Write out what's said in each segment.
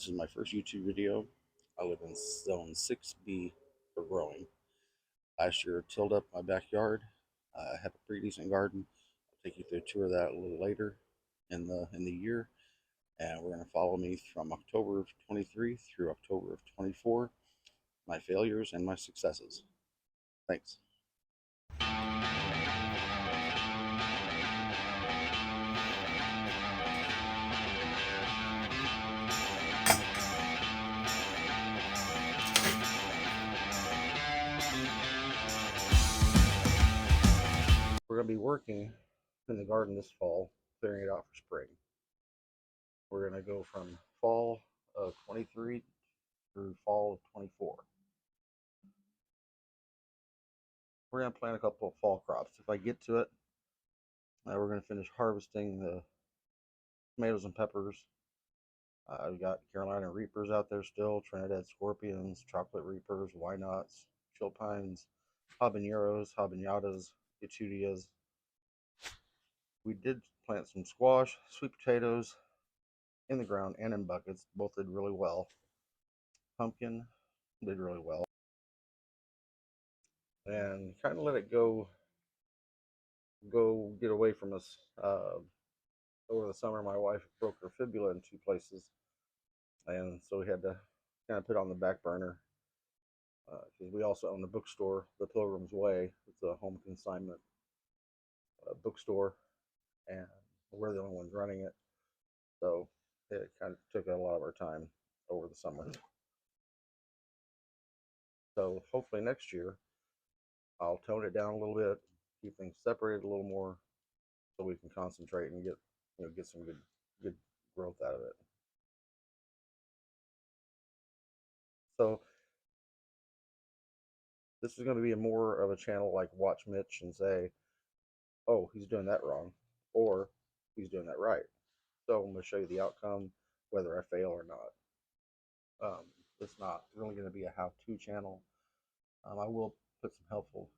This is my first YouTube video. I live in zone 6B for growing. Last year tilled up my backyard. I have a pretty decent garden. I'll take you through a tour of that a little later in the year. And we're going to follow me from October of 23 through October of 24, my failures and my successes. Thanks. We're going to be working in the garden this fall, clearing it out for spring. We're going to go from fall of 23 through fall of 24. We're going to plant a couple of fall crops. If I get to it, we're going to finish harvesting the tomatoes and peppers. I've got Carolina Reapers out there still, Trinidad Scorpions, Chocolate Reapers, Why Nots, Chill Pines, Habaneros, Habaneadas, Etudias. We did plant some squash, sweet potatoes in the ground and in buckets. Both did really well. Pumpkin did really well. And kind of let it go get away from us. Over the summer, my wife broke her fibula in 2 places, and so we had to kind of put it on the back burner because we also own the bookstore, The Pilgrim's Way. It's a home consignment bookstore, and we're the only ones running it, so it kind of took a lot of our time over the summer. So hopefully next year I'll tone it down a little bit, keep things separated a little more, so we can concentrate and get some good growth out of it. So this is going to be more of a channel like watch Mitch and say, oh, he's doing that wrong, or he's doing that right. So I'm going to show you the outcome, whether I fail or not. It's not really going to be a how-to channel. I will put some helpful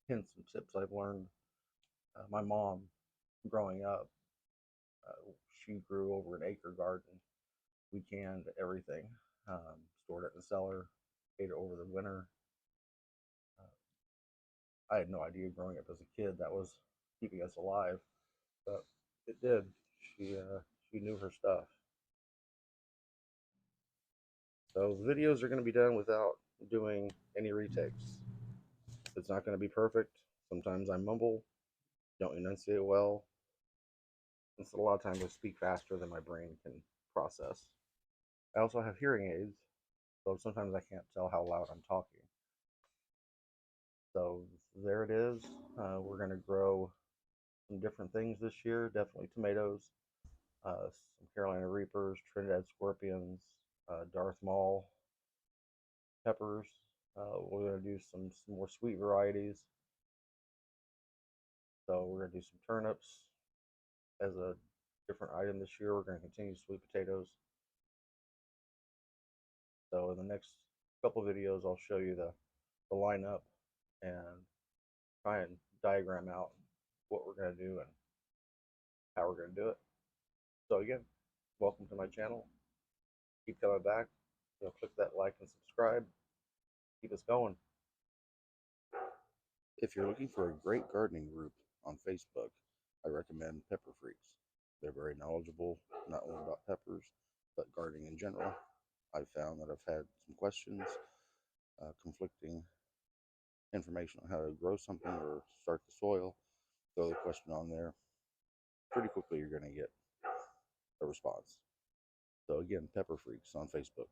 hints and tips I've learned. My mom, growing up, she grew over an acre garden. We canned everything, stored it in the cellar, ate it over the winter. I had no idea growing up as a kid that was keeping us alive, but it did. She knew her stuff. So the videos are going to be done without doing any retakes. It's not going to be perfect. Sometimes I mumble, don't enunciate well. And so a lot of times I speak faster than my brain can process. I also have hearing aids, so sometimes I can't tell how loud I'm talking. So there it is. We're going to grow some different things this year. Definitely tomatoes, some Carolina Reapers, Trinidad Scorpions, Darth Maul peppers. We're going to do some more sweet varieties. So we're going to do some turnips as a different item this year. We're going to continue sweet potatoes. So in the next couple videos, I'll show you the lineup and try and diagram out what we're going to do and how we're going to do it. So again, welcome to my channel. Keep coming back. Click that like and subscribe. Keep us going. If you're looking for a great gardening group on Facebook, I recommend Pepper Freaks. They're very knowledgeable, not only about peppers, but gardening in general. I've found that I've had some questions, conflicting information on how to grow something or start the soil. Throw the question on there. Pretty quickly, you're going to get a response. So again, Pepper Freaks on Facebook.